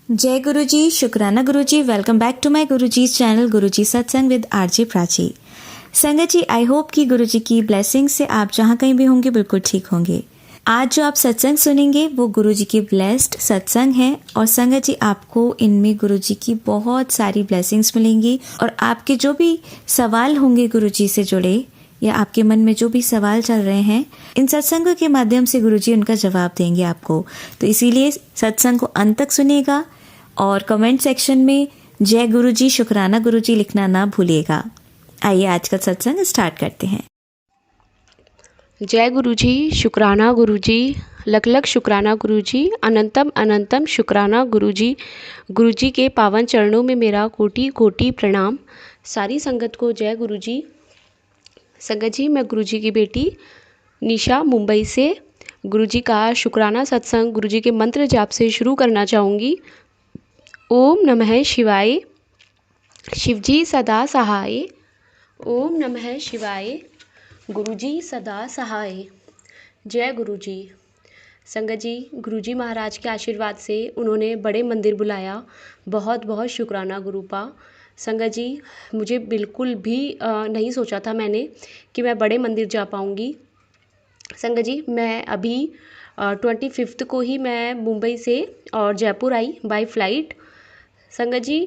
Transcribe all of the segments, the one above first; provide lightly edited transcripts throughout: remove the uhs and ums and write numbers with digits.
जय गुरुजी, शुक्राना Guruji. Welcome back to my Guruji's channel Guruji satsang with RJ Prachi. संगत जी, आई होप कि गुरुजी की ब्लेसिंग से आप जहाँ कहीं भी होंगे बिल्कुल ठीक होंगे। आज जो आप सत्संग सुनेंगे वो गुरुजी की ब्लेस्ड सत्संग है और संगत जी आपको इनमें गुरुजी की बहुत सारी ब्लेसिंग्स मिलेंगी और आपके जो भी सवाल होंगे गुरुजी से जुड़े या आपके मन में जो भी सवाल चल रहे हैं, इन सत्संगों के माध्यम से गुरुजी उनका जवाब देंगे आपको। तो इसीलिए सत्संग को अंत तक सुनिएगा और कमेंट सेक्शन में जय गुरुजी, शुक्राना गुरुजी लिखना ना भूलिएगा। आइए आज का सत्संग स्टार्ट करते हैं। जय गुरुजी, शुक्राना गुरुजी, लख लख शुक्राना गुरुजी, अनंतम अनंतम शुक्राना गुरुजी। गुरुजी के पावन चरणों में मेरा कोटि कोटि प्रणाम। सारी संगत को जय गुरुजी। संगत जी, मैं गुरुजी की बेटी निशा मुंबई से गुरुजी का शुक्राना सत्संग गुरुजी के मंत्र जाप से शुरू करना चाहूँगी। ओम नमः शिवाय, शिवजी सदा सहाय। ओम नमः शिवाय, गुरुजी सदा सहाय। जय गुरुजी। संगत जी, गुरुजी महाराज के आशीर्वाद से उन्होंने बड़े मंदिर बुलाया। बहुत बहुत शुक्राना गुरुपा। संगत जी, मुझे बिल्कुल भी नहीं सोचा था मैंने कि मैं बड़े मंदिर जा पाऊँगी। संगत जी, मैं अभी 25 को ही मैं मुंबई से और जयपुर आई बाय फ्लाइट। संगत जी,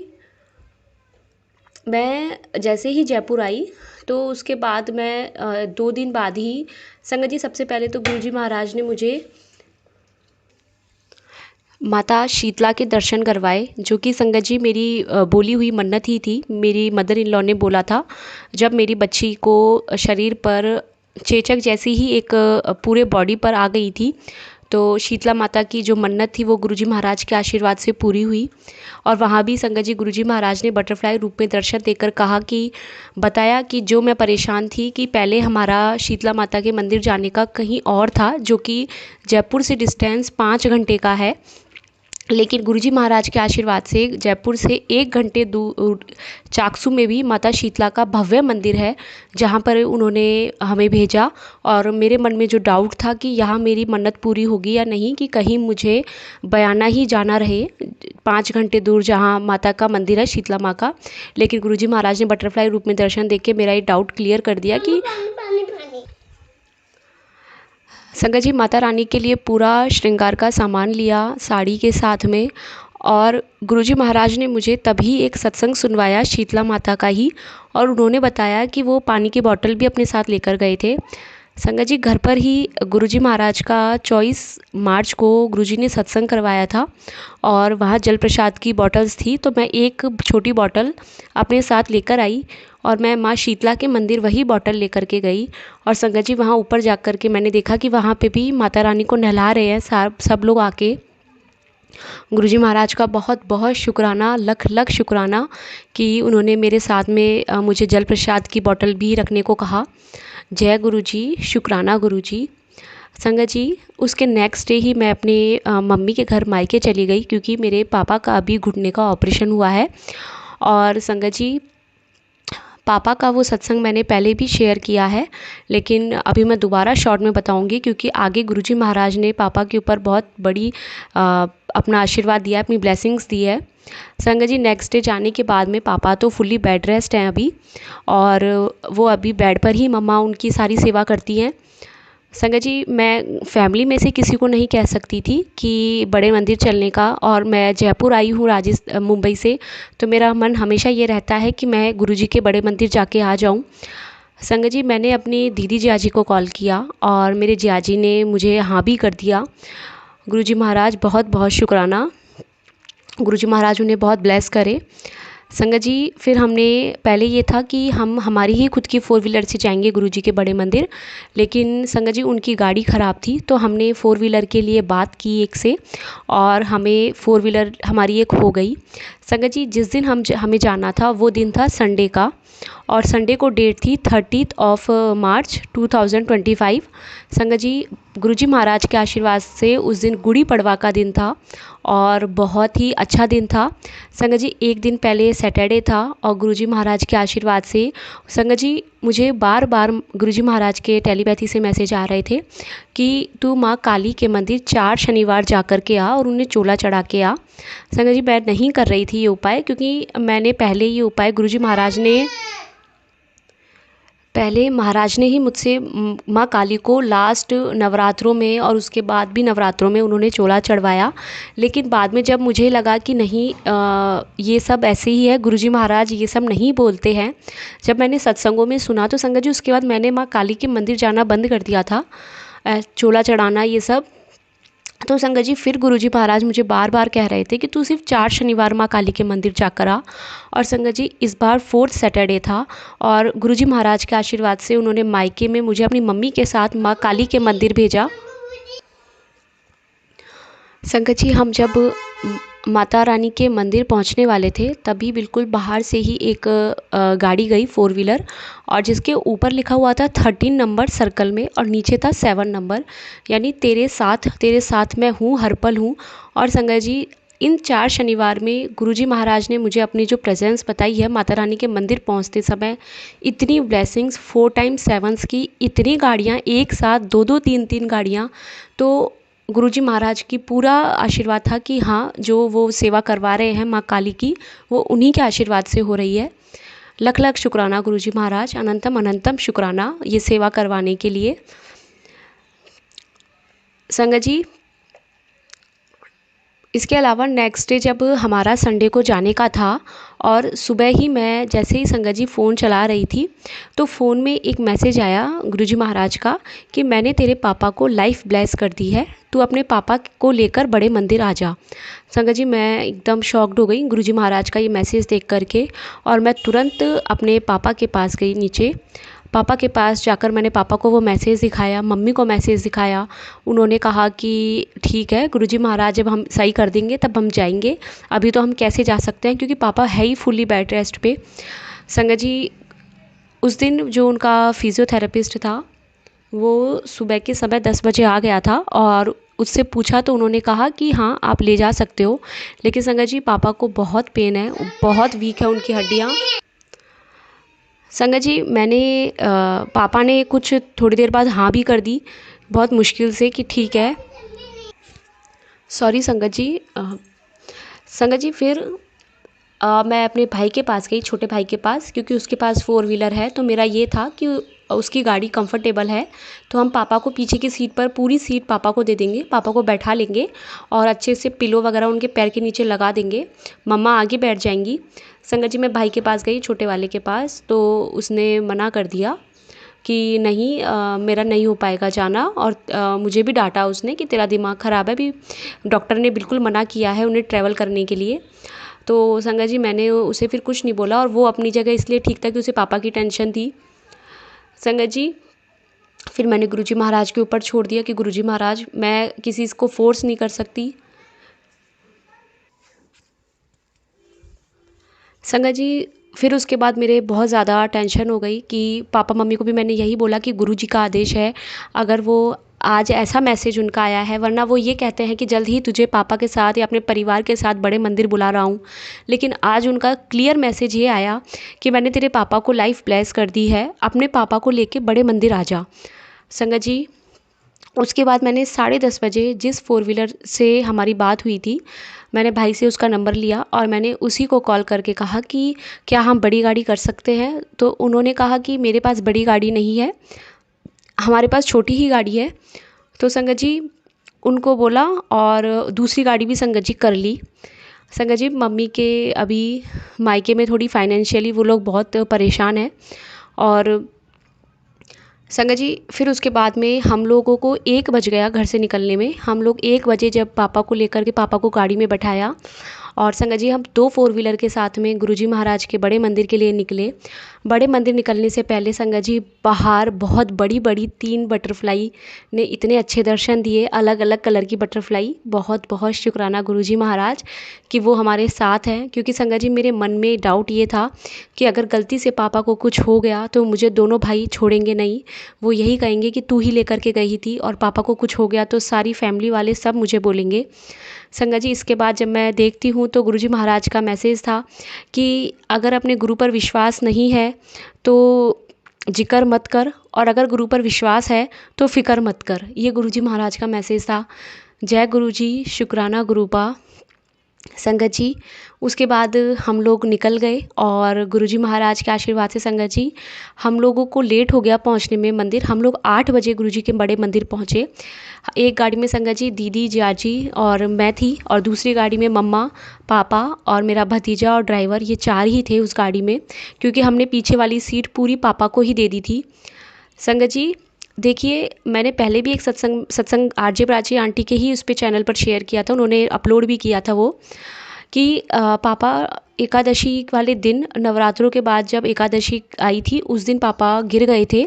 मैं जैसे ही जयपुर आई तो उसके बाद मैं 2 दिन बाद ही संगत जी, सबसे पहले तो गुरुजी महाराज ने मुझे माता शीतला के दर्शन करवाए, जो कि संगत जी मेरी बोली हुई मन्नत ही थी। मेरी मदर इन लॉ ने बोला था, जब मेरी बच्ची को शरीर पर चेचक जैसी ही एक पूरे बॉडी पर आ गई थी, तो शीतला माता की जो मन्नत थी वो गुरुजी महाराज के आशीर्वाद से पूरी हुई। और वहाँ भी संगत जी गुरुजी महाराज ने बटरफ्लाई रूप में दर्शन देकर कहा कि बताया कि जो मैं परेशान थी कि पहले हमारा शीतला माता के मंदिर जाने का कहीं और था, जो कि जयपुर से डिस्टेंस 5 घंटे का है, लेकिन गुरुजी महाराज के आशीर्वाद से जयपुर से 1 घंटे दूर चाकसू में भी माता शीतला का भव्य मंदिर है, जहाँ पर उन्होंने हमें भेजा। और मेरे मन में जो डाउट था कि यहाँ मेरी मन्नत पूरी होगी या नहीं, कि कहीं मुझे बयाना ही जाना रहे 5 घंटे दूर जहाँ माता का मंदिर है शीतला माँ का, लेकिन गुरुजी महाराज ने बटरफ्लाई रूप में दर्शन देख के मेरा ये डाउट क्लियर कर दिया कि संगत जी, माता रानी के लिए पूरा श्रृंगार का सामान लिया साड़ी के साथ में। और गुरुजी महाराज ने मुझे तभी एक सत्संग सुनवाया शीतला माता का ही, और उन्होंने बताया कि वो पानी की बोतल भी अपने साथ लेकर गए थे। संगत जी, घर पर ही गुरुजी महाराज का 24 मार्च को गुरुजी ने सत्संग करवाया था और वहाँ जल प्रसाद की बॉटल्स थी, तो मैं एक छोटी बॉटल अपने साथ लेकर आई और मैं माँ शीतला के मंदिर वही बॉटल लेकर के गई। और संगत जी, वहाँ ऊपर जा कर के मैंने देखा कि वहाँ पे भी माता रानी को नहला रहे हैं सब लोग आके। गुरुजी महाराज का बहुत बहुत शुक्राना, लख लख शुक्राना कि उन्होंने मेरे साथ में मुझे जल प्रसाद की बॉटल भी रखने को कहा। जय गुरुजी, शुक्राना गुरुजी। संगत जी, उसके नेक्स्ट डे ही मैं अपने मम्मी के घर मायके चली गई, क्योंकि मेरे पापा का अभी घुटने का ऑपरेशन हुआ है। और संगत जी, पापा का वो सत्संग मैंने पहले भी शेयर किया है, लेकिन अभी मैं दोबारा शॉर्ट में बताऊंगी, क्योंकि आगे गुरुजी महाराज ने पापा के ऊपर बहुत बड़ी अपना आशीर्वाद दिया, अपनी ब्लेसिंग्स दी है। संगत जी, नेक्स्ट डे जाने के बाद में पापा तो फुल्ली बेड रेस्ट हैं अभी, और वो अभी बेड पर ही मम्मा उनकी सारी सेवा करती हैं। संगत जी, मैं फैमिली में से किसी को नहीं कह सकती थी कि बड़े मंदिर चलने का, और मैं जयपुर आई हूँ मुंबई से, तो मेरा मन हमेशा ये रहता है कि मैं गुरुजी के बड़े मंदिर जाके आ जाऊँ। संगत जी, मैंने अपनी दीदी जियाजी को कॉल किया और मेरे जियाजी ने मुझे हाँ भी कर दिया। गुरुजी महाराज बहुत बहुत शुक्राना। गुरुजी महाराज उन्हें बहुत ब्लेस करे। संगत जी, फिर हमने पहले ये था कि हम हमारी ही खुद की 4 व्हीलर से जाएंगे गुरुजी के बड़े मंदिर, लेकिन संगत जी उनकी गाड़ी ख़राब थी, तो हमने 4 व्हीलर के लिए बात की एक से, और हमें 4 व्हीलर हमारी एक हो गई। संगत जी, जिस दिन हमें जाना था वो दिन था संडे का, और संडे को डेट थी 30 मार्च 2025। संगत जी, गुरुजी महाराज के आशीर्वाद से उस दिन गुड़ी पड़वा का दिन था, और बहुत ही अच्छा दिन था। संगत जी एक दिन पहले सैटरडे था और गुरुजी महाराज के आशीर्वाद से संगत जी मुझे बार बार गुरुजी महाराज के टेलीपैथी से मैसेज आ रहे थे कि तू माँ काली के मंदिर 4 शनिवार जा कर के आ और उन्हें चोला चढ़ा के आ। संगत जी मैं नहीं कर रही थी ये उपाय, क्योंकि मैंने पहले महाराज ने ही मुझसे माँ काली को लास्ट नवरात्रों में और उसके बाद भी नवरात्रों में उन्होंने चोला चढ़वाया। लेकिन बाद में जब मुझे लगा कि नहीं ये सब ऐसे ही है, गुरुजी महाराज ये सब नहीं बोलते हैं, जब मैंने सत्संगों में सुना तो संगत जी उसके बाद मैंने माँ काली के मंदिर जाना बंद कर दिया था, चोला चढ़ाना ये सब। तो संगत जी फिर गुरुजी महाराज मुझे बार बार कह रहे थे कि तू सिर्फ 4 शनिवार माँ काली के मंदिर जाकर आ। और संगत जी इस बार 4th सैटरडे था और गुरुजी महाराज के आशीर्वाद से उन्होंने मायके में मुझे अपनी मम्मी के साथ माँ काली के मंदिर भेजा। संगत जी हम जब माता रानी के मंदिर पहुंचने वाले थे तभी बिल्कुल बाहर से ही एक गाड़ी गई 4 व्हीलर, और जिसके ऊपर लिखा हुआ था 13 नंबर सर्कल में और नीचे था 7 नंबर, यानी तेरे साथ मैं हूँ, हर पल हूँ। और संगत जी इन 4 शनिवार में गुरुजी महाराज ने मुझे अपनी जो प्रेजेंस बताई है माता रानी के मंदिर पहुंचते समय, इतनी ब्लेसिंग्स 4 टाइम्स 7 की, इतनी गाड़ियाँ एक साथ 2-2 3-3 गाड़ियाँ, तो गुरुजी महाराज की पूरा आशीर्वाद था कि हाँ जो वो सेवा करवा रहे हैं माँ काली की वो उन्हीं के आशीर्वाद से हो रही है। लख लख शुक्राना गुरुजी महाराज, अनंतम अनंतम शुक्राना ये सेवा करवाने के लिए। संगत जी इसके अलावा नेक्स्ट डे जब हमारा संडे को जाने का था और सुबह ही मैं जैसे ही संगत जी फ़ोन चला रही थी तो फ़ोन में एक मैसेज आया गुरुजी महाराज का कि मैंने तेरे पापा को लाइफ ब्लेस कर दी है, तू अपने पापा को लेकर बड़े मंदिर आ जा। संगत जी मैं एकदम शॉक्ड हो गई गुरुजी महाराज का ये मैसेज देख करके, और मैं तुरंत अपने पापा के पास गई नीचे। पापा के पास जाकर मैंने पापा को वो मैसेज दिखाया, मम्मी को मैसेज दिखाया। उन्होंने कहा कि ठीक है गुरुजी महाराज जब हम सही कर देंगे तब हम जाएंगे, अभी तो हम कैसे जा सकते हैं, क्योंकि पापा है ही फुली बेड रेस्ट पे। संगत जी उस दिन जो उनका फिज़ियोथेरेपिस्ट था वो सुबह के समय 10 बजे आ गया था और उससे पूछा तो उन्होंने कहा कि हाँ आप ले जा सकते हो। लेकिन संगत जी पापा को बहुत पेन है, बहुत वीक है उनकी हड्डियाँ। संगत जी पापा ने कुछ थोड़ी देर बाद हाँ भी कर दी, बहुत मुश्किल से, कि ठीक है। सॉरी संगत जी संगत जी फिर मैं अपने भाई के पास गई, छोटे भाई के पास, क्योंकि उसके पास 4 व्हीलर है। तो मेरा ये था कि उसकी गाड़ी कंफर्टेबल है तो हम पापा को पीछे की सीट पर, पूरी सीट पापा को दे देंगे, पापा को बैठा लेंगे और अच्छे से पिलो वगैरह उनके पैर के नीचे लगा देंगे, मम्मा आगे बैठ जाएंगी। संगत जी मैं भाई के पास गई, छोटे वाले के पास, तो उसने मना कर दिया कि नहीं मेरा नहीं हो पाएगा जाना, और मुझे भी डांटा उसने कि तेरा दिमाग ख़राब है, अभी डॉक्टर ने बिल्कुल मना किया है उन्हें ट्रैवल करने के लिए। तो संगत जी मैंने उसे फिर कुछ नहीं बोला, और वो अपनी जगह इसलिए ठीक था कि उसे पापा की टेंशन थी। संगत जी फिर मैंने गुरुजी महाराज के ऊपर छोड़ दिया कि गुरुजी महाराज मैं किसी को फोर्स नहीं कर सकती। संगत जी फिर उसके बाद मेरे बहुत ज़्यादा टेंशन हो गई कि पापा मम्मी को भी मैंने यही बोला कि गुरुजी का आदेश है, अगर वो आज ऐसा मैसेज उनका आया है, वरना वो ये कहते हैं कि जल्द ही तुझे पापा के साथ या अपने परिवार के साथ बड़े मंदिर बुला रहा हूँ, लेकिन आज उनका क्लियर मैसेज ये आया कि मैंने तेरे पापा को लाइफ ब्लेस कर दी है, अपने पापा को लेके बड़े मंदिर आ जा। संगत जी उसके बाद मैंने 10:30 बजे जिस 4 व्हीलर से हमारी बात हुई थी, मैंने भाई से उसका नंबर लिया और मैंने उसी को कॉल करके कहा कि क्या हम बड़ी गाड़ी कर सकते हैं। तो उन्होंने कहा कि मेरे पास बड़ी गाड़ी नहीं है, हमारे पास छोटी ही गाड़ी है। तो संगत जी उनको बोला और दूसरी गाड़ी भी संगत जी कर ली। संगत जी मम्मी के अभी मायके में थोड़ी फाइनेंशियली वो लोग बहुत परेशान हैं, और संगत जी फिर उसके बाद में हम लोगों को 1 बज गया घर से निकलने में। हम लोग 1 बजे जब पापा को लेकर के पापा को गाड़ी में बैठाया और संगत जी हम 2 4 व्हीलर के साथ में गुरुजी महाराज के बड़े मंदिर के लिए निकले। बड़े मंदिर निकलने से पहले संगत जी बाहर बहुत बड़ी बड़ी 3 बटरफ्लाई ने इतने अच्छे दर्शन दिए, अलग अलग कलर की बटरफ्लाई। बहुत बहुत शुक्राना गुरुजी महाराज कि वो हमारे साथ हैं, क्योंकि संगत जी मेरे मन में डाउट ये था कि अगर गलती से पापा को कुछ हो गया तो मुझे दोनों भाई छोड़ेंगे नहीं, वो यही कहेंगे कि तू ही लेकर के गई थी, और पापा को कुछ हो गया तो सारी फैमिली वाले सब मुझे बोलेंगे। संगत जी इसके बाद जब मैं देखती हूँ तो गुरुजी महाराज का मैसेज था कि अगर अपने गुरु पर विश्वास नहीं है तो जिक्र मत कर, और अगर गुरु पर विश्वास है तो फ़िक्र मत कर। ये गुरुजी महाराज का मैसेज था। जय गुरुजी, शुक्राना गुरुपा। संगत जी उसके बाद हम लोग निकल गए और गुरुजी महाराज के आशीर्वाद से संगत जी हम लोगों को लेट हो गया पहुंचने में मंदिर। हम लोग 8 बजे गुरुजी के बड़े मंदिर पहुंचे। एक गाड़ी में संगत जी दीदी, जियाजी और मैं थी, और दूसरी गाड़ी में मम्मा, पापा और मेरा भतीजा और ड्राइवर, ये 4 ही थे उस गाड़ी में, क्योंकि हमने पीछे वाली सीट पूरी पापा को ही दे दी थी। संगत जी देखिए, मैंने पहले भी एक सत्संग आरजे प्राची आंटी के ही उस पे चैनल पर शेयर किया था, उन्होंने अपलोड भी किया था वो, कि पापा एकादशी वाले दिन, नवरात्रों के बाद जब एकादशी आई थी उस दिन पापा गिर गए थे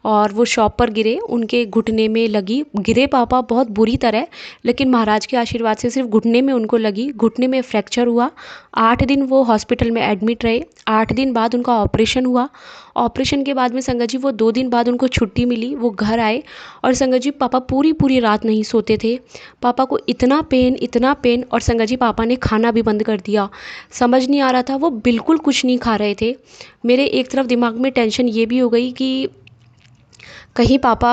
और वो शॉप पर गिरे, उनके घुटने में लगी। गिरे पापा बहुत बुरी तरह, लेकिन महाराज के आशीर्वाद से सिर्फ घुटने में उनको लगी, घुटने में फ्रैक्चर हुआ। 8 दिन वो हॉस्पिटल में एडमिट रहे। 8 दिन बाद उनका ऑपरेशन हुआ। ऑपरेशन के बाद में संगत जी वो 2 दिन बाद उनको छुट्टी मिली, वो घर आए। और संगत जी पापा पूरी पूरी रात नहीं सोते थे। पापा को इतना पेन, और संगत जी पापा ने खाना भी बंद कर दिया। समझ नहीं आ रहा था, वो बिल्कुल कुछ नहीं खा रहे थे। मेरे एक तरफ दिमाग में टेंशन ये भी हो गई कि कहीं पापा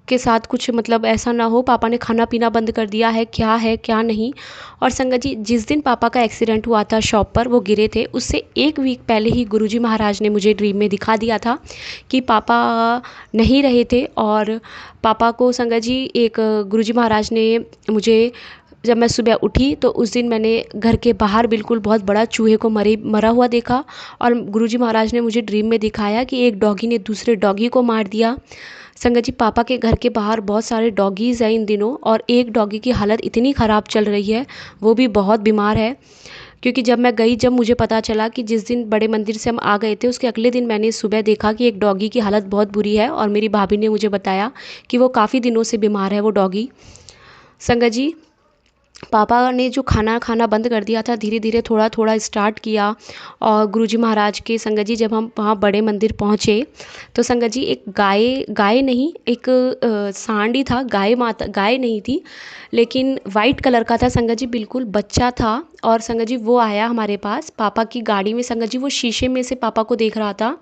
के साथ कुछ मतलब ऐसा ना हो, पापा ने खाना पीना बंद कर दिया है क्या नहीं। और संगत जी जिस दिन पापा का एक्सीडेंट हुआ था, शॉप पर वो गिरे थे, उससे 1 वीक पहले ही गुरुजी महाराज ने मुझे ड्रीम में दिखा दिया था कि पापा नहीं रहे थे। और पापा को संगत जी एक गुरुजी महाराज ने मुझे, जब मैं सुबह उठी तो उस दिन मैंने घर के बाहर बिल्कुल बहुत बड़ा चूहे को मरा हुआ देखा। और गुरुजी महाराज ने मुझे ड्रीम में दिखाया कि एक डॉगी ने दूसरे डॉगी को मार दिया। संगत जी पापा के घर के बाहर बहुत सारे डॉगीज़ हैं इन दिनों, और एक डॉगी की हालत इतनी ख़राब चल रही है, वो भी बहुत बीमार है। क्योंकि जब मुझे पता चला कि जिस दिन बड़े मंदिर से हम आ गए थे उसके अगले दिन मैंने सुबह देखा कि एक डॉगी की हालत बहुत बुरी है, और मेरी भाभी ने मुझे बताया कि वो काफ़ी दिनों से बीमार है वो डॉगी। संगत जी पापा ने जो खाना बंद कर दिया था, धीरे धीरे थोड़ा थोड़ा स्टार्ट किया। और गुरुजी महाराज के संगत जी जब हम वहाँ बड़े मंदिर पहुँचे तो संगत जी एक गाय नहीं, एक सांड ही था। गाय नहीं थी, लेकिन वाइट कलर का था संगत जी, बिल्कुल बच्चा था। और संगत जी वो आया हमारे पास पापा की गाड़ी में। संगत जी वो शीशे में से पापा को देख रहा था,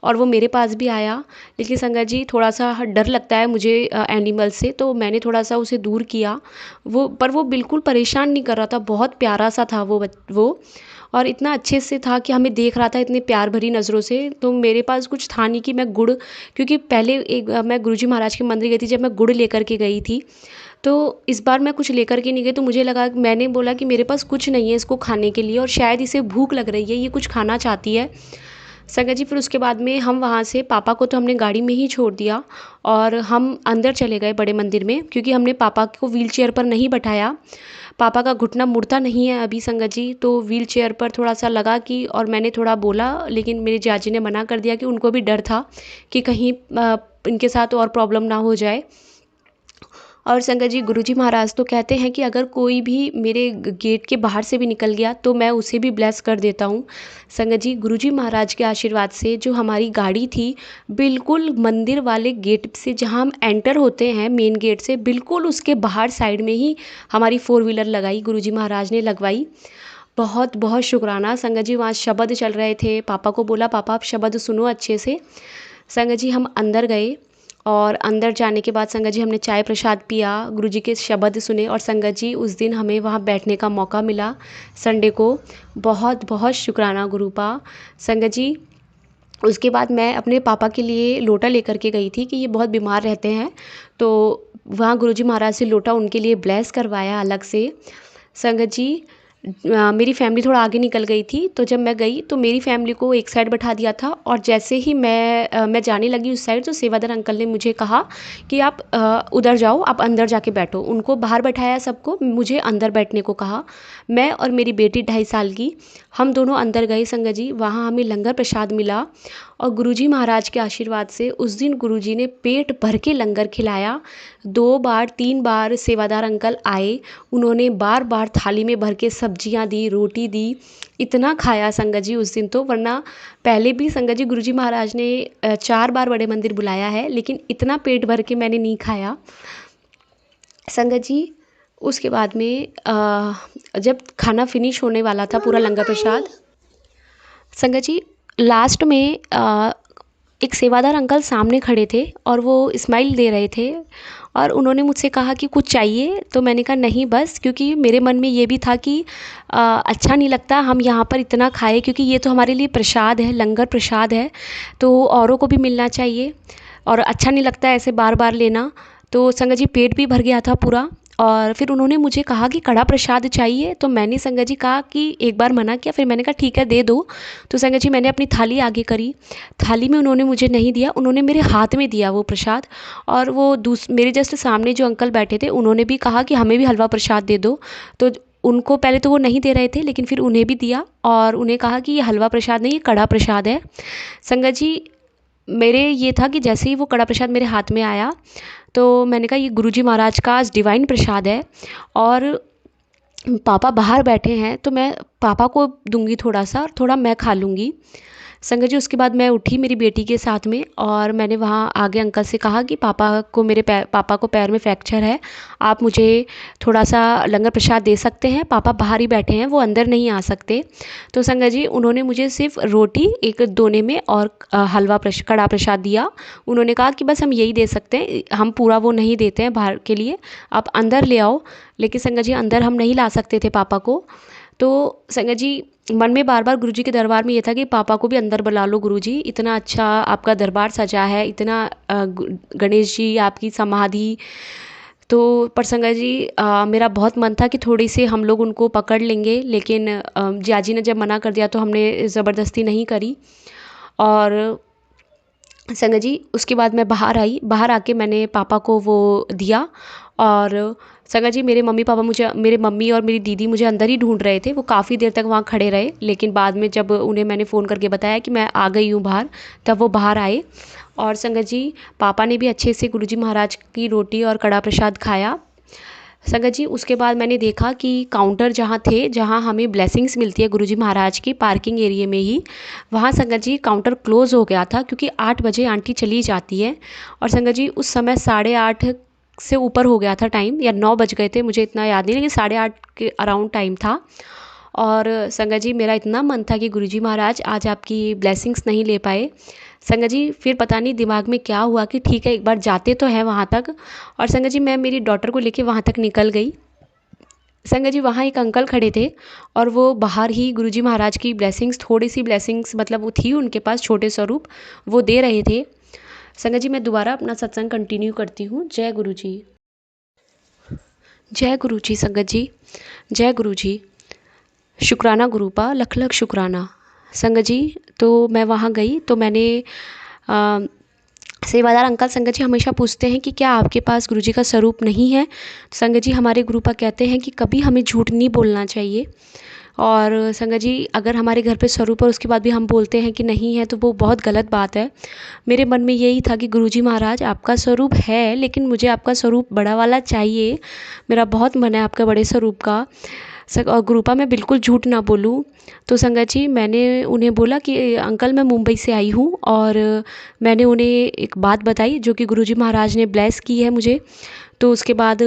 और वो मेरे पास भी आया। लेकिन संगत जी थोड़ा सा डर लगता है मुझे एनिमल से, तो मैंने थोड़ा सा उसे दूर किया। वो बिल्कुल परेशान नहीं कर रहा था, बहुत प्यारा सा था वो, और इतना अच्छे से था कि हमें देख रहा था इतनी प्यार भरी नज़रों से। तो मेरे पास कुछ था नहीं कि मैं गुड़, क्योंकि पहले मैं गुरुजी महाराज के मंदिर गई थी जब मैं गुड़ लेकर के गई थी, तो इस बार मैं कुछ लेकर के नहीं गई। तो मुझे लगा, मैंने बोला कि मेरे पास कुछ नहीं है इसको खाने के लिए, और शायद इसे भूख लग रही है, ये कुछ खाना चाहती है। संगत जी फिर उसके बाद में हम वहाँ से, पापा को तो हमने गाड़ी में ही छोड़ दिया और हम अंदर चले गए बड़े मंदिर में, क्योंकि हमने पापा को व्हील चेयर पर नहीं बैठाया। पापा का घुटना मुड़ता नहीं है अभी संगत जी, तो व्हील चेयर पर थोड़ा सा लगा कि, और मैंने थोड़ा बोला, लेकिन मेरे जाजी ने मना कर दिया कि उनको भी डर था कि कहीं इनके साथ और प्रॉब्लम ना हो जाए। और संगत जी गुरुजी महाराज तो कहते हैं कि अगर कोई भी मेरे गेट के बाहर से भी निकल गया तो मैं उसे भी ब्लेस कर देता हूँ। संगत जी गुरुजी महाराज के आशीर्वाद से जो हमारी गाड़ी थी, बिल्कुल मंदिर वाले गेट से, जहाँ हम एंटर होते हैं मेन गेट से, बिल्कुल उसके बाहर साइड में ही हमारी 4 व्हीलर लगाई, गुरुजी महाराज ने लगवाई। बहुत बहुत शुक्राना संगत जी। वहाँ शब्द चल रहे थे, पापा को बोला पापा आप शब्द सुनो अच्छे से। संगत जी हम अंदर गए, और अंदर जाने के बाद संगत जी हमने चाय प्रसाद पिया, गुरुजी के शब्द सुने, और संगत जी उस दिन हमें वहाँ बैठने का मौका मिला संडे को। बहुत बहुत शुक्राना गुरुपा। संगत जी उसके बाद मैं अपने पापा के लिए लोटा लेकर के गई थी कि ये बहुत बीमार रहते हैं, तो वहाँ गुरुजी महाराज से लोटा उनके लिए ब्लेस करवाया अलग से। संगत जी मेरी फैमिली थोड़ा आगे निकल गई थी, तो जब मैं गई तो मेरी फैमिली को एक साइड बैठा दिया था, और जैसे ही मैं जाने लगी उस साइड, तो सेवादार अंकल ने मुझे कहा कि आप उधर जाओ, आप अंदर जाके बैठो। उनको बाहर बैठाया सबको, मुझे अंदर बैठने को कहा। मैं और मेरी बेटी 2.5 साल की, हम दोनों अंदर गए संगत जी। वहाँ हमें लंगर प्रसाद मिला, और गुरुजी महाराज के आशीर्वाद से उस दिन गुरुजी ने पेट भर के लंगर खिलाया। 2 बार 3 बार सेवादार अंकल आए, उन्होंने बार बार थाली में भर के सब्जियां दी, रोटी दी। इतना खाया संगत जी उस दिन तो, वरना पहले भी संगत जी गुरुजी महाराज ने 4 बार बड़े मंदिर बुलाया है, लेकिन इतना पेट भर के मैंने नहीं खाया। संगत जी उसके बाद में जब खाना फिनिश होने वाला था पूरा लंगर प्रसाद, संगत जी लास्ट में एक सेवादार अंकल सामने खड़े थे और वो स्माइल दे रहे थे और उन्होंने मुझसे कहा कि कुछ चाहिए, तो मैंने कहा नहीं बस, क्योंकि मेरे मन में ये भी था कि अच्छा नहीं लगता हम यहाँ पर इतना खाएं, क्योंकि ये तो हमारे लिए प्रसाद है, लंगर प्रसाद है, तो औरों को भी मिलना चाहिए और अच्छा नहीं लगता ऐसे बार बार लेना। तो संगत जी पेट भी भर गया था पूरा। और फिर उन्होंने मुझे कहा कि कड़ा प्रसाद चाहिए, तो मैंने संगत जी कहा कि एक बार मना किया, फिर मैंने कहा ठीक है दे दो। तो संगत जी मैंने अपनी थाली आगे करी, थाली में उन्होंने मुझे नहीं दिया, उन्होंने मेरे हाथ में दिया वो प्रसाद। और वो मेरे जस्ट सामने जो अंकल बैठे थे उन्होंने भी कहा कि हमें भी हलवा प्रसाद दे दो। तो उनको पहले तो वो नहीं दे रहे थे, लेकिन फिर उन्हें भी दिया और उन्हें कहा कि ये हलवा प्रसाद नहीं, ये कड़ा प्रसाद है। संगत जी मेरे ये था कि जैसे ही वो कड़ा प्रसाद मेरे हाथ में आया, तो मैंने कहा ये गुरुजी महाराज का आज डिवाइन प्रसाद है और पापा बाहर बैठे हैं, तो मैं पापा को दूंगी थोड़ा सा और थोड़ा मैं खा लूँगी। संगत जी उसके बाद मैं उठी मेरी बेटी के साथ में और मैंने वहाँ आगे अंकल से कहा कि पापा को पैर में फ्रैक्चर है, आप मुझे थोड़ा सा लंगर प्रसाद दे सकते हैं, पापा बाहर ही बैठे हैं, वो अंदर नहीं आ सकते। तो संगत जी उन्होंने मुझे सिर्फ रोटी एक दोने में और कड़ा प्रसाद दिया। उन्होंने कहा कि बस हम यही दे सकते हैं, हम पूरा वो नहीं देते हैं बाहर के लिए, आप अंदर ले आओ। लेकिन संगत जी अंदर हम नहीं ला सकते थे पापा को। तो संगत जी मन में बार बार गुरुजी के दरबार में ये था कि पापा को भी अंदर बुला लो गुरुजी, इतना अच्छा आपका दरबार सजा है, इतना गणेश जी आपकी समाधि। तो पर संगत जी मेरा बहुत मन था कि थोड़ी सी हम लोग उनको पकड़ लेंगे, लेकिन जियाजी ने जब मना कर दिया तो हमने ज़बरदस्ती नहीं करी। और संगत जी उसके बाद मैं बाहर आई, बाहर आके मैंने पापा को वो दिया। और संगत जी मेरे मम्मी और मेरी दीदी मुझे अंदर ही ढूंढ रहे थे, वो काफ़ी देर तक वहाँ खड़े रहे, लेकिन बाद में जब उन्हें मैंने फ़ोन करके बताया कि मैं आ गई हूँ बाहर, तब वो बाहर आए। और संगत जी पापा ने भी अच्छे से गुरुजी महाराज की रोटी और कड़ा प्रसाद खाया। संगत जी उसके बाद मैंने देखा कि काउंटर जहाँ हमें ब्लेसिंग्स मिलती है गुरुजी महाराज की पार्किंग एरिया में ही, वहाँ संगत जी काउंटर क्लोज़ हो गया था, क्योंकि 8 बजे आंटी चली जाती है। और संगत जी उस समय 8:30 से ऊपर हो गया था टाइम, या 9 बज गए थे, मुझे इतना याद नहीं, लेकिन 8:30 के अराउंड टाइम था। और संगत जी मेरा इतना मन था कि गुरुजी महाराज आज आपकी ब्लेसिंग्स नहीं ले पाए। संगत जी फिर पता नहीं दिमाग में क्या हुआ कि ठीक है एक बार जाते तो हैं वहाँ तक। और संगत जी मैं मेरी डॉटर को लेके वहाँ तक निकल गई। संगत जी वहाँ एक अंकल खड़े थे और वो बाहर ही गुरुजी महाराज की ब्लेसिंग्स, थोड़ी सी ब्लेसिंग्स मतलब वो थी उनके पास छोटे स्वरूप, वो दे रहे थे। संगत जी मैं दोबारा अपना सत्संग कंटिन्यू करती हूँ। जय गुरु जी। जय गुरु जी। संगत जी जय गुरु जी। शुक्राना गुरुपा, लख लख शुक्राना। संगत जी तो मैं वहाँ गई तो मैंने अ, सेवादार अंकल संगत जी हमेशा पूछते हैं कि क्या आपके पास गुरुजी का स्वरूप नहीं है। संगत जी हमारे गुरुपा कहते हैं कि कभी हमें झूठ नहीं बोलना चाहिए। और संगत जी अगर हमारे घर पे स्वरूप है उसके बाद भी हम बोलते हैं कि नहीं है, तो वो बहुत गलत बात है। मेरे मन में यही था कि गुरुजी महाराज आपका स्वरूप है, लेकिन मुझे आपका स्वरूप बड़ा वाला चाहिए, मेरा बहुत मन है आपका बड़े स्वरूप का। और गुरुपा मैं बिल्कुल झूठ ना बोलूँ। तो संगत जी मैंने उन्हें बोला कि अंकल मैं मुंबई से आई हूँ, और मैंने उन्हें एक बात बताई जो कि गुरुजी महाराज ने ब्लेस की है मुझे। तो उसके बाद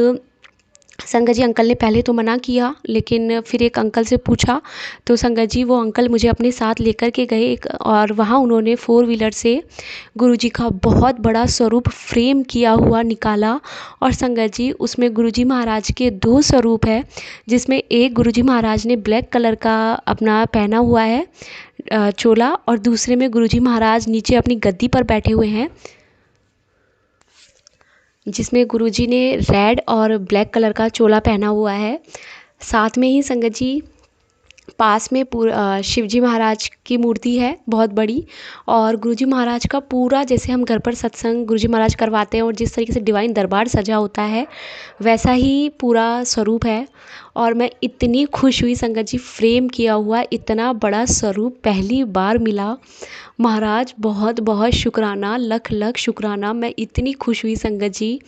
संगत जी अंकल ने पहले तो मना किया, लेकिन फिर एक अंकल से पूछा, तो संगत जी वो अंकल मुझे अपने साथ लेकर के गए एक, और वहाँ उन्होंने 4 व्हीलर से गुरुजी का बहुत बड़ा स्वरूप फ्रेम किया हुआ निकाला। और संगत जी उसमें गुरुजी महाराज के 2 स्वरूप है, जिसमें एक गुरुजी महाराज ने ब्लैक कलर का अपना पहना हुआ है चोला, और दूसरे में गुरुजी महाराज नीचे अपनी गद्दी पर बैठे हुए हैं, जिसमें गुरुजी ने रेड और ब्लैक कलर का चोला पहना हुआ है। साथ में ही संगत जी पास में शिवजी महाराज की मूर्ति है बहुत बड़ी, और गुरुजी महाराज का पूरा जैसे हम घर पर सत्संग गुरुजी महाराज करवाते हैं और जिस तरीके से डिवाइन दरबार सजा होता है वैसा ही पूरा स्वरूप है। और मैं इतनी खुश हुई संगत जी, फ्रेम किया हुआ इतना बड़ा स्वरूप पहली बार मिला। महाराज बहुत बहुत शुक्राना, लख लख शुक्राना, मैं इतनी खुश हुई संगत जी।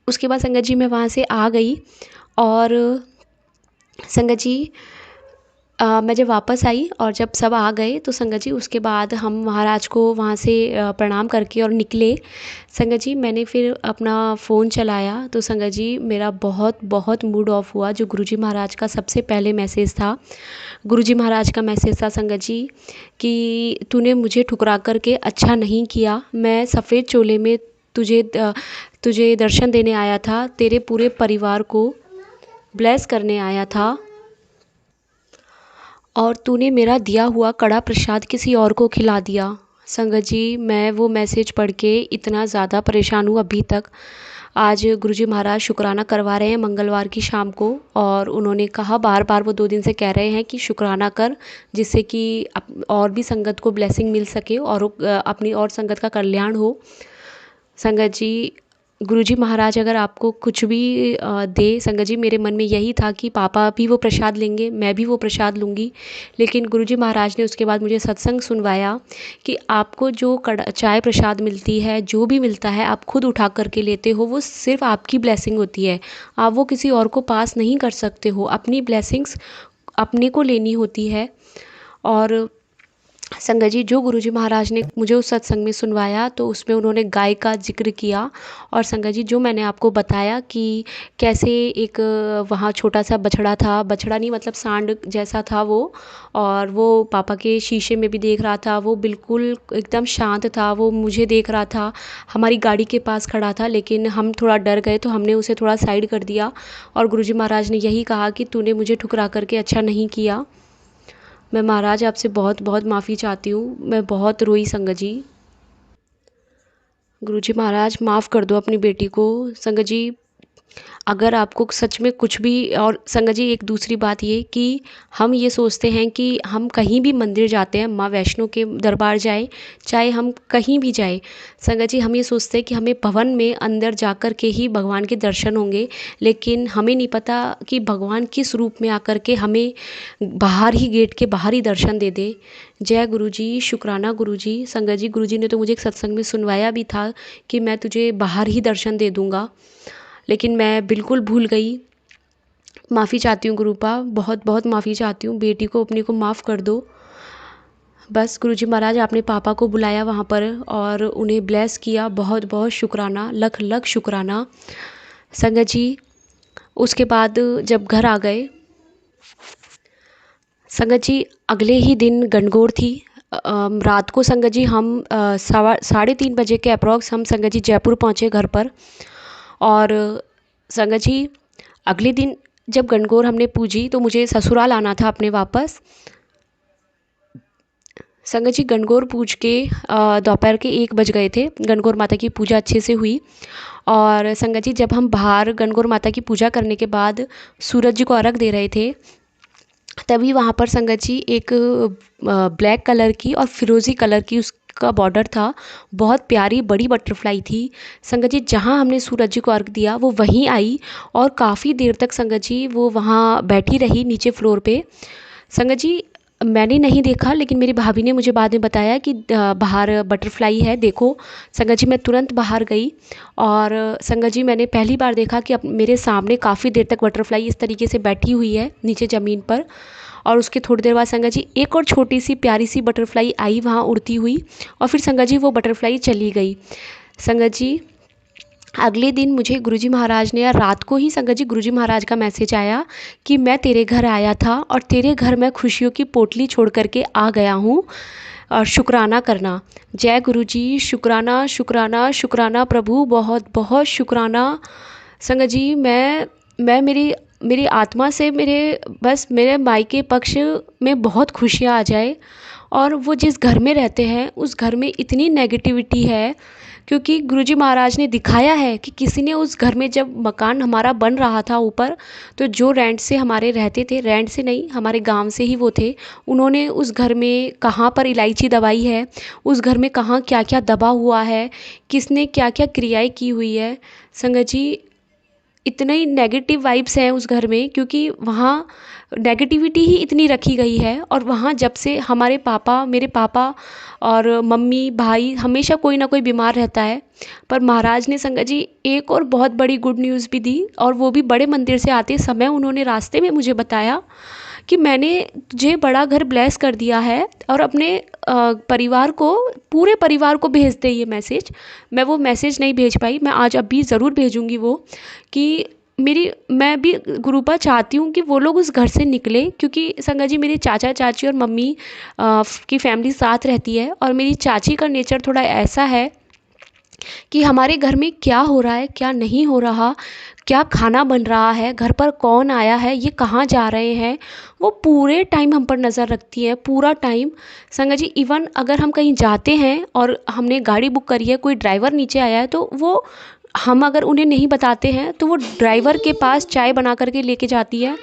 उसके बाद संगत जी मैं वहाँ से आ गई, और संगत जी मैं जब वापस आई और जब सब आ गए तो संगत जी उसके बाद हम महाराज को वहाँ से प्रणाम करके और निकले। संगत जी मैंने फिर अपना फ़ोन चलाया तो संगत जी मेरा बहुत बहुत मूड ऑफ हुआ। जो गुरुजी महाराज का सबसे पहले मैसेज था, गुरुजी महाराज का मैसेज था संगत जी कि तूने मुझे ठुकरा कर के अच्छा नहीं किया। मैं सफ़ेद चोले में तुझे दर्शन देने आया था, तेरे पूरे परिवार को ब्लेस करने आया था और तूने मेरा दिया हुआ कड़ा प्रसाद किसी और को खिला दिया। संगत जी मैं वो मैसेज पढ़ के इतना ज़्यादा परेशान हूँ अभी तक। आज गुरुजी महाराज शुक्राना करवा रहे हैं मंगलवार की शाम को, और उन्होंने कहा बार बार, वो 2 दिन से कह रहे हैं कि शुक्राना कर, जिससे कि और भी संगत को ब्लेसिंग मिल सके और अपनी और संगत का कल्याण हो। संगत जी गुरुजी महाराज अगर आपको कुछ भी दे, संगत जी मेरे मन में यही था कि पापा भी वो प्रसाद लेंगे, मैं भी वो प्रसाद लूँगी। लेकिन गुरुजी महाराज ने उसके बाद मुझे सत्संग सुनवाया कि आपको जो चाय प्रसाद मिलती है, जो भी मिलता है आप खुद उठा करके लेते हो, वो सिर्फ आपकी ब्लेसिंग होती है, आप वो किसी और को पास नहीं कर सकते हो। अपनी ब्लेसिंग्स अपने को लेनी होती है। और संगत जी जो गुरुजी महाराज ने मुझे उस सत्संग में सुनवाया तो उसमें उन्होंने गाय का जिक्र किया। और संगत जी जो मैंने आपको बताया कि कैसे एक वहाँ छोटा सा बछड़ा था, बछड़ा नहीं मतलब सांड जैसा था वो, और वो पापा के शीशे में भी देख रहा था, वो बिल्कुल एकदम शांत था, वो मुझे देख रहा था, हमारी गाड़ी के पास खड़ा था। लेकिन हम थोड़ा डर गए तो हमने उसे थोड़ा साइड कर दिया और गुरुजी महाराज ने यही कहा कि तूने मुझे ठुकरा करके अच्छा नहीं किया। मैं महाराज आपसे बहुत बहुत माफ़ी चाहती हूँ, मैं बहुत रोई संगत जी। गुरुजी महाराज माफ़ कर दो अपनी बेटी को। संगत जी अगर आपको सच में कुछ भी, और संगत जी एक दूसरी बात ये कि हम ये सोचते हैं कि हम कहीं भी मंदिर जाते हैं, माँ वैष्णो के दरबार जाए, चाहे हम कहीं भी जाए, संगत जी हम ये सोचते हैं कि हमें भवन में अंदर जा कर के ही भगवान के दर्शन होंगे। लेकिन हमें नहीं पता कि भगवान किस रूप में आकर के हमें बाहर ही, गेट के बाहर ही दर्शन दे दे। जय गुरु जी, शुक्राना गुरु जी। संगत जी गुरु जी ने तो मुझे एक सत्संग में सुनवाया भी था कि मैं तुझे बाहर ही दर्शन दे दूँगा, लेकिन मैं बिल्कुल भूल गई। माफ़ी चाहती हूँ गुरुपा, बहुत बहुत माफ़ी चाहती हूँ। बेटी को अपनी को माफ़ कर दो। बस गुरुजी महाराज आपने पापा को बुलाया वहाँ पर और उन्हें ब्लेस किया, बहुत बहुत शुक्राना, लख लख शुक्राना। संगत जी उसके बाद जब घर आ गए, संगत जी अगले ही दिन गणगौर थी। रात को संगत जी हम 3:30 बजे के अप्रॉक्स हम संगत जी जयपुर पहुँचे घर पर। और संगत जी अगले दिन जब गणगौर हमने पूजी तो मुझे ससुराल आना था अपने वापस। संगत जी गणगौर पूज के दोपहर के 1 बज गए थे। गणगौर माता की पूजा अच्छे से हुई। और संगत जी जब हम बाहर गणगौर माता की पूजा करने के बाद सूरज जी को अर्घ दे रहे थे, तभी वहाँ पर संगत जी एक ब्लैक कलर की और फिरोज़ी कलर की उसका बॉर्डर था, बहुत प्यारी बड़ी बटरफ्लाई थी। संगत जी जहाँ हमने सूरज जी को अर्घ दिया वो वहीं आई और काफ़ी देर तक संगत जी वो वहाँ बैठी रही नीचे फ्लोर पे। संगत जी मैंने नहीं देखा, लेकिन मेरी भाभी ने मुझे बाद में बताया कि बाहर बटरफ्लाई है, देखो। संगत जी मैं तुरंत बाहर गई और संगत जी मैंने पहली बार देखा कि अब मेरे सामने काफ़ी देर तक बटरफ्लाई इस तरीके से बैठी हुई है नीचे ज़मीन पर। और उसके थोड़ी देर बाद संगत जी एक और छोटी सी प्यारी सी बटरफ्लाई आई वहाँ उड़ती हुई, और फिर संगत जी वो बटरफ्लाई चली गई। संगत जी अगले दिन मुझे गुरुजी महाराज ने, या रात को ही संगत जी गुरुजी महाराज का मैसेज आया कि मैं तेरे घर आया था और तेरे घर मैं खुशियों की पोटली छोड़ करके आ गया हूँ और शुक्राना करना। जय गुरु जी, शुक्राना शुक्राना शुक्राना प्रभु, बहुत बहुत शुक्राना। संगत जी मैं मेरी मेरी आत्मा से मेरे मायके पक्ष में बहुत खुशियाँ आ जाए। और वो जिस घर में रहते हैं उस घर में इतनी नेगेटिविटी है, क्योंकि गुरुजी महाराज ने दिखाया है कि किसी ने उस घर में, जब मकान हमारा बन रहा था ऊपर, तो जो रेंट से हमारे रहते थे, रेंट से नहीं हमारे गांव से ही वो थे, उन्होंने उस घर में कहाँ पर इलायची दबाई है, उस घर में कहाँ क्या क्या दबा हुआ है, किसने क्या क्या क्रियाएं की हुई है। संगत जी इतने ही नेगेटिव वाइब्स हैं उस घर में, क्योंकि वहाँ नेगेटिविटी ही इतनी रखी गई है। और वहाँ जब से मेरे पापा और मम्मी भाई हमेशा कोई ना कोई बीमार रहता है, पर महाराज ने संगत जी एक और बहुत बड़ी गुड न्यूज़ भी दी, और वो भी बड़े मंदिर से आते समय उन्होंने रास्ते में मुझे बताया कि मैंने तुझे बड़ा घर ब्लेस कर दिया है और अपने परिवार को, पूरे परिवार को भेज दे ये मैसेज। मैं वो मैसेज नहीं भेज पाई, मैं आज अभी ज़रूर भेजूँगी वो, कि मैं भी गुरूपा चाहती हूँ कि वो लोग उस घर से निकले, क्योंकि संगत जी मेरे चाचा चाची और मम्मी की फैमिली साथ रहती है, और मेरी चाची का नेचर थोड़ा ऐसा है कि हमारे घर में क्या हो रहा है, क्या नहीं हो रहा, क्या खाना बन रहा है, घर पर कौन आया है, ये कहाँ जा रहे हैं, वो पूरे टाइम हम पर नज़र रखती है, पूरा टाइम। संगत जी इवन अगर हम कहीं जाते हैं और हमने गाड़ी बुक करी है, कोई ड्राइवर नीचे आया है, तो वो, हम अगर उन्हें नहीं बताते हैं तो वो ड्राइवर के पास चाय बना करके लेके जाती है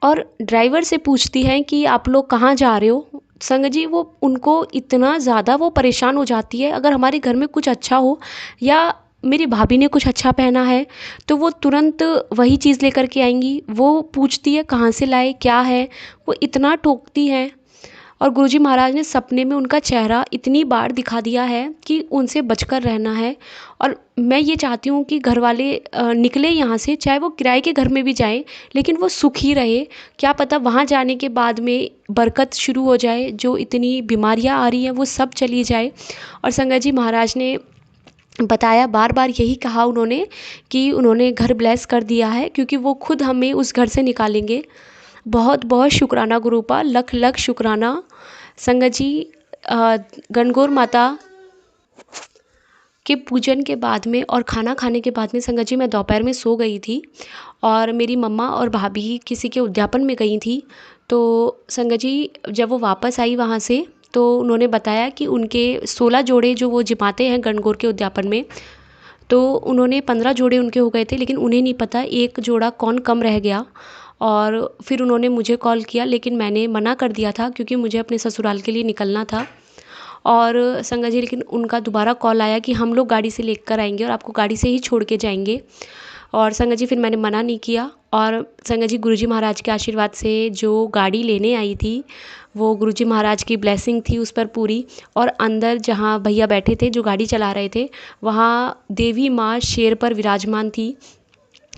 और ड्राइवर से पूछती हैं कि आप लोग कहाँ जा रहे हो। संगत जी वो उनको इतना ज़्यादा वो परेशान हो जाती है, अगर हमारे घर में कुछ अच्छा हो या मेरी भाभी ने कुछ अच्छा पहना है तो वो तुरंत वही चीज़ लेकर के आएंगी। वो पूछती है कहाँ से लाए, क्या है, वो इतना टोकती है। और गुरुजी महाराज ने सपने में उनका चेहरा इतनी बार दिखा दिया है कि उनसे बचकर रहना है। और मैं ये चाहती हूँ कि घर वाले निकले यहाँ से, चाहे वो किराए के घर में भी जाएं, लेकिन वो सुखी रहे। क्या पता वहाँ जाने के बाद में बरकत शुरू हो जाए, जो इतनी बीमारियाँ आ रही हैं वो सब चली जाए। और संगत जी महाराज ने बताया, बार बार यही कहा उन्होंने कि उन्होंने घर ब्लेस कर दिया है, क्योंकि वो खुद हमें उस घर से निकालेंगे। बहुत बहुत शुक्राना गुरूपा, लख लख शुक्राना। संगत जी गणगौर माता के पूजन के बाद में और खाना खाने के बाद में संगत जी मैं दोपहर में सो गई थी और मेरी मम्मा और भाभी किसी के उद्यापन में गई थी। तो संगत जी जब वो वापस आई वहाँ से, तो उन्होंने बताया कि उनके 16 जोड़े जो वो जिमाते हैं गणगौर के उद्यापन में, तो उन्होंने 15 जोड़े उनके हो गए थे, लेकिन उन्हें नहीं पता एक जोड़ा कौन कम रह गया। और फिर उन्होंने मुझे कॉल किया, लेकिन मैंने मना कर दिया था क्योंकि मुझे अपने ससुराल के लिए निकलना था। और संगत जी लेकिन उनका दोबारा कॉल आया कि हम लोग गाड़ी से लेकर आएंगे और आपको गाड़ी से ही छोड़ के जाएंगे। और संगत जी फिर मैंने मना नहीं किया। और संगत जी गुरुजी महाराज के आशीर्वाद से जो गाड़ी लेने आई थी वो गुरुजी महाराज की ब्लेसिंग थी उस पर पूरी। और अंदर जहाँ भैया बैठे थे जो गाड़ी चला रहे थे, वहाँ देवी माँ शेर पर विराजमान थी।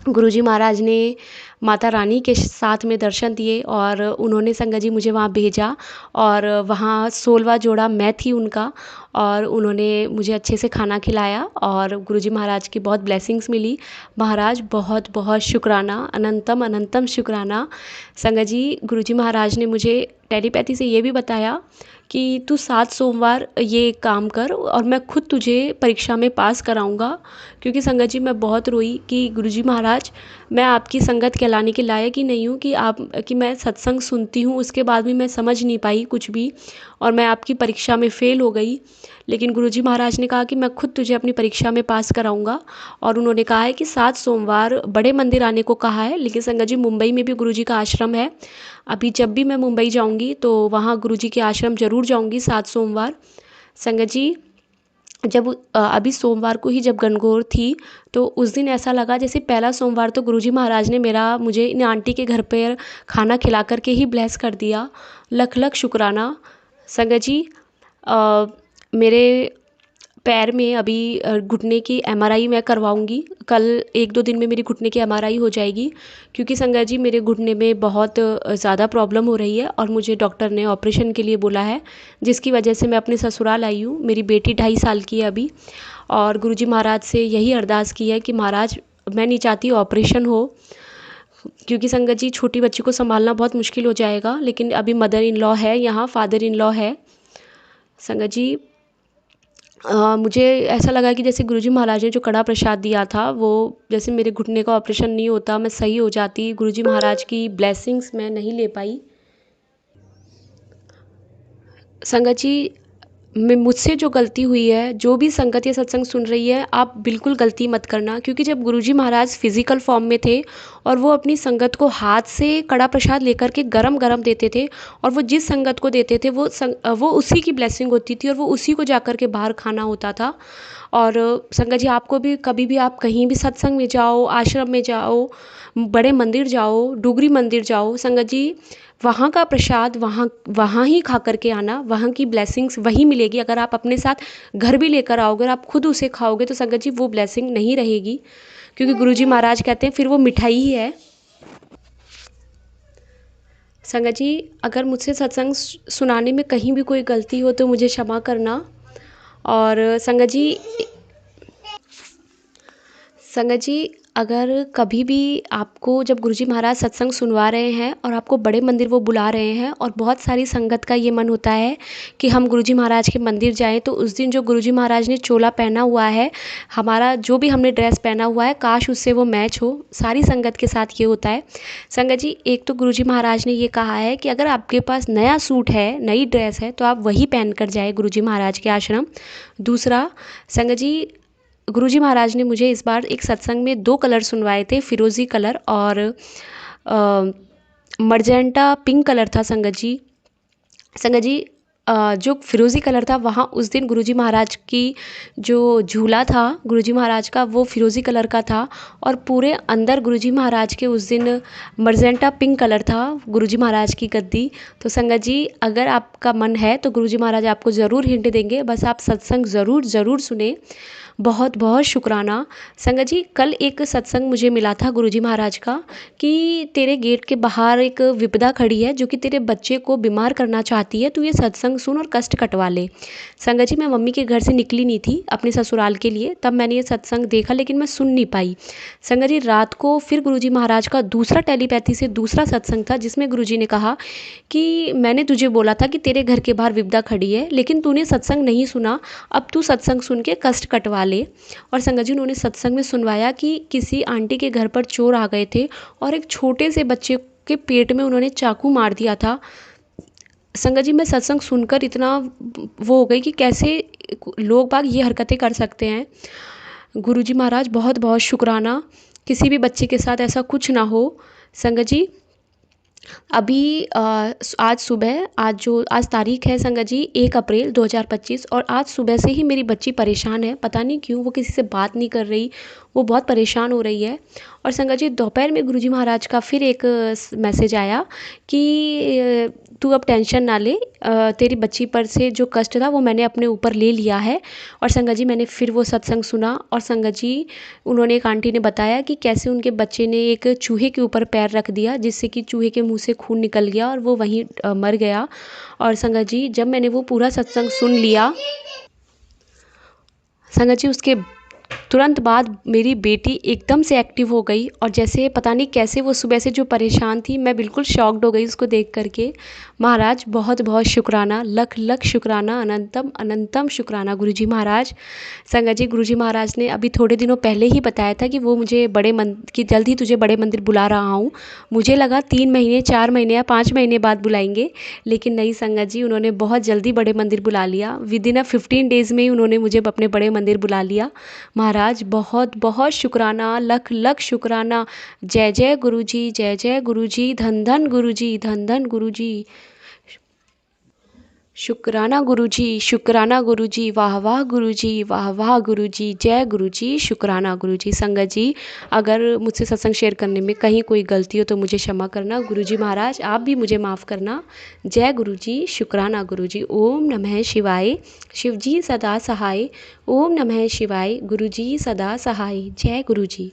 गुरुजी महाराज ने माता रानी के साथ में दर्शन दिए और उन्होंने संगत जी मुझे वहाँ भेजा। और वहाँ 16वां जोड़ा मैं थी उनका, और उन्होंने मुझे अच्छे से खाना खिलाया और गुरुजी महाराज की बहुत ब्लेसिंग्स मिली। महाराज बहुत बहुत शुक्राना, अनंतम अनंतम शुक्राना। संगत जी गुरुजी महाराज ने मुझे टेलीपैथी से ये भी बताया कि तू 7 सोमवार ये काम कर और मैं खुद तुझे परीक्षा में पास कराऊंगा। क्योंकि संगत जी मैं बहुत रोई कि गुरुजी महाराज मैं आपकी संगत कहलाने के लायक ही नहीं हूँ कि मैं सत्संग सुनती हूँ उसके बाद भी मैं समझ नहीं पाई कुछ भी, और मैं आपकी परीक्षा में फ़ेल हो गई। लेकिन गुरुजी महाराज ने कहा कि मैं खुद तुझे अपनी परीक्षा में पास कराऊंगा। और उन्होंने कहा है कि 7 सोमवार बड़े मंदिर आने को कहा है। लेकिन संगत जी मुंबई में भी गुरुजी का आश्रम है, अभी जब भी मैं मुंबई जाऊंगी तो वहाँ गुरुजी के आश्रम ज़रूर जाऊंगी 7 सोमवार। संगत जी जब अभी सोमवार को ही जब गणगौर थी तो उस दिन ऐसा लगा जैसे पहला सोमवार तो गुरुजी महाराज ने मुझे इन आंटी के घर पर खाना खिला करके ही ब्लेस कर दिया। लख लख शुक्राना। संगत जी मेरे पैर में अभी घुटने की एमआरआई मैं करवाऊंगी कल, 1-2 दिन में मेरी घुटने की एमआरआई हो जाएगी। क्योंकि संगत जी मेरे घुटने में बहुत ज़्यादा प्रॉब्लम हो रही है और मुझे डॉक्टर ने ऑपरेशन के लिए बोला है, जिसकी वजह से मैं अपने ससुराल आई हूँ। मेरी बेटी 2.5 साल की है अभी, और गुरुजी महाराज से यही अरदास की है कि महाराज मैं नहीं चाहती ऑपरेशन हो, क्योंकि संगत जी छोटी बच्ची को संभालना बहुत मुश्किल हो जाएगा। लेकिन अभी मदर इन लॉ है यहाँ, फादर इन लॉ है। संगत जी मुझे ऐसा लगा कि जैसे गुरुजी महाराज ने जो कड़ा प्रसाद दिया था वो, जैसे मेरे घुटने का ऑपरेशन नहीं होता मैं सही हो जाती, गुरुजी महाराज की ब्लेसिंग्स मैं नहीं ले पाई। संगत जी मुझसे जो गलती हुई है, जो भी संगत ये सत्संग सुन रही है, आप बिल्कुल गलती मत करना। क्योंकि जब गुरुजी महाराज फिजिकल फॉर्म में थे और वो अपनी संगत को हाथ से कड़ा प्रसाद लेकर के गरम गरम देते थे, और वो जिस संगत को देते थे वो उसी की ब्लेसिंग होती थी और वो उसी को जाकर के बाहर खाना होता था। और संगत जी आपको भी कभी भी आप कहीं भी सत्संग में जाओ, आश्रम में जाओ, बड़े मंदिर जाओ, डुगरी मंदिर जाओ, संगत जी वहाँ का प्रसाद वहाँ ही खा करके आना, वहाँ की ब्लेसिंग्स वही मिलेगी। अगर आप अपने साथ घर भी लेकर आओगे और आप खुद उसे खाओगे तो संगत जी वो ब्लेसिंग नहीं रहेगी। क्योंकि गुरुजी महाराज कहते हैं फिर वो मिठाई ही है। संगत जी, अगर मुझसे सत्संग सुनाने में कहीं भी कोई गलती हो तो मुझे क्षमा करना। और संगत जी, अगर कभी भी आपको जब गुरुजी महाराज सत्संग सुनवा रहे हैं और आपको बड़े मंदिर वो बुला रहे हैं और बहुत सारी संगत का ये मन होता है कि हम गुरुजी महाराज के मंदिर जाएं, तो उस दिन जो गुरुजी महाराज ने चोला पहना हुआ है, हमारा जो भी हमने ड्रेस पहना हुआ है, काश उससे वो मैच हो। सारी संगत के साथ ये होता है। संगत जी, एक तो गुरुजी महाराज ने ये कहा है कि अगर आपके पास नया सूट है, नई ड्रेस है, तो आप वही पहन कर जाए गुरुजी महाराज के आश्रम। दूसरा, संगत जी, गुरुजी महाराज ने मुझे इस बार एक सत्संग में 2 कलर सुनवाए थे, फिरोज़ी कलर और मर्जेंटा पिंक कलर था। संगत जी, जो फिरोज़ी कलर था, वहाँ उस दिन गुरुजी महाराज की जो झूला था गुरुजी महाराज का, वो फिरोज़ी कलर का था और पूरे अंदर गुरुजी महाराज के उस दिन मर्जेंटा पिंक कलर था गुरुजी महाराज की गद्दी। तो संगत जी, अगर आपका मन है तो गुरुजी महाराज आपको ज़रूर हिंट देंगे, बस आप सत्संग ज़रूर सुने। बहुत बहुत शुक्राना। संगत जी, कल एक सत्संग मुझे मिला था गुरुजी महाराज का कि तेरे गेट के बाहर एक विपदा खड़ी है जो कि तेरे बच्चे को बीमार करना चाहती है, तू ये सत्संग सुन और कष्ट कटवा ले। संगत जी, मैं मम्मी के घर से निकली नहीं थी अपने ससुराल के लिए, तब मैंने ये सत्संग देखा, लेकिन मैं सुन नहीं पाई। संगत जी, रात को फिर गुरुजी महाराज का दूसरा टेलीपैथी से दूसरा सत्संग था, जिसमें गुरुजी ने कहा कि मैंने तुझे बोला था कि तेरे घर के बाहर विपदा खड़ी है, लेकिन तूने सत्संग नहीं सुना, अब तू सत्संग सुन के कष्ट कटवा ले। और संगत जी, उन्होंने सत्संग में सुनवाया कि किसी आंटी के घर पर चोर आ गए थे और एक छोटे से बच्चे के पेट में उन्होंने चाकू मार दिया था। संगत जी, मैं सत्संग सुनकर इतना वो हो गई कि कैसे लोग बाग ये हरकतें कर सकते हैं। गुरुजी महाराज, बहुत बहुत शुक्राना, किसी भी बच्चे के साथ ऐसा कुछ ना हो। संगत जी, अभी आज तारीख है संगत जी 1 अप्रैल 2025, और आज सुबह से ही मेरी बच्ची परेशान है। पता नहीं क्यों वो किसी से बात नहीं कर रही, वो बहुत परेशान हो रही है। और संगत जी, दोपहर में गुरुजी महाराज का फिर एक मैसेज आया कि तू अब टेंशन ना ले, तेरी बच्ची पर से जो कष्ट था वो मैंने अपने ऊपर ले लिया है। और संगत जी, मैंने फिर वो सत्संग सुना और संगत जी, उन्होंने एक आंटी ने बताया कि कैसे उनके बच्चे ने एक चूहे के ऊपर पैर रख दिया, जिससे कि चूहे के मुंह से खून निकल गया और वो वहीं मर गया। और संगत जी, जब मैंने वो पूरा सत्संग सुन लिया, संगत जी, उसके तुरंत बाद मेरी बेटी एकदम से एक्टिव हो गई और जैसे पता नहीं कैसे वो सुबह से जो परेशान थी, मैं बिल्कुल शॉक्ड हो गई उसको देख करके। महाराज, बहुत बहुत शुक्राना, लख लख शुक्राना, अनंतम अनंतम शुक्राना गुरुजी महाराज। संगत जी, गुरुजी महाराज ने अभी थोड़े दिनों पहले ही बताया था कि वो मुझे कि जल्द ही तुझे बड़े मंदिर बुला रहा हूँ। मुझे लगा 3 महीने 4 महीने या 5 महीने बाद बुलाएंगे, लेकिन नहीं संगत जी, उन्होंने बहुत जल्दी बड़े मंदिर बुला लिया। विदिन 15 डेज़ में ही उन्होंने मुझे अपने बड़े मंदिर बुला लिया। महाराज, बहुत बहुत शुक्राना, लख लख शुक्राना। जय जय गुरुजी, जय जय गुरुजी, धन धन गुरुजी, धन धन गुरुजी। शुक्राना गुरुजी, वाह वाह गुरुजी, वाह वाह गुरुजी, जय गुरुजी, शुक्राना गुरुजी। संगत जी, अगर मुझसे सत्संग शेयर करने में कहीं कोई गलती हो तो मुझे क्षमा करना। गुरुजी महाराज, आप भी मुझे माफ़ करना। जय गुरुजी, शुक्राना गुरुजी। ओम नमः शिवाय, शिवजी सदा सहाय। ओम नमः शिवाय, गुरुजी सदा सहाय। जय गुरुजी।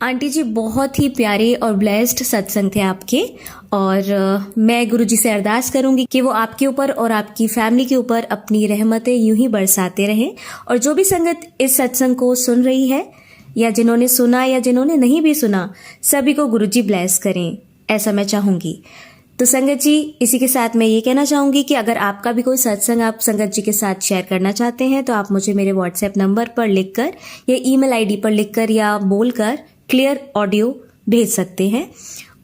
आंटी जी, बहुत ही प्यारे और ब्लेस्ड सत्संग थे आपके, और मैं गुरुजी से अरदास करूंगी कि वो आपके ऊपर और आपकी फैमिली के ऊपर अपनी रहमतें यूं ही बरसाते रहें। और जो भी संगत इस सत्संग को सुन रही है, या जिन्होंने सुना या जिन्होंने नहीं भी सुना, सभी को गुरुजी ब्लेस करें, ऐसा मैं चाहूंगी। तो संगत जी, इसी के साथ मैं ये कहना चाहूंगी कि अगर आपका भी कोई सत्संग आप संगत जी के साथ शेयर करना चाहते हैं, तो आप मुझे मेरे व्हाट्सएप नंबर पर लिखकर या ईमेल आईडी पर लिखकर या बोलकर क्लियर ऑडियो भेज सकते हैं,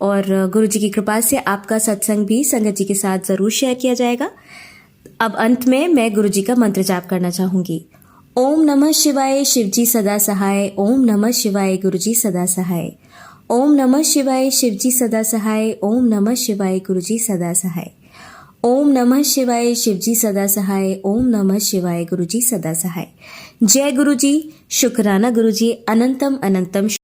और गुरुजी की कृपा से आपका सत्संग भी संगत जी के साथ जरूर शेयर किया जाएगा। अब अंत में मैं गुरुजी का मंत्र जाप करना चाहूंगी। ओम नमः शिवाय, शिवजी सदा सहाय। ओम नमः शिवाय, गुरुजी सदा सहाय। ओम नमः शिवाय, शिवजी सदा सहाय। ओम नमः शिवाय, गुरुजी सदा सहाय। ओम नमः शिवाय, शिवजी सदा सहाय। ओम नमः शिवाय, गुरुजी सदा सहाय। जय गुरुजी, शुक्राना गुरुजी, अनंतम अनंतम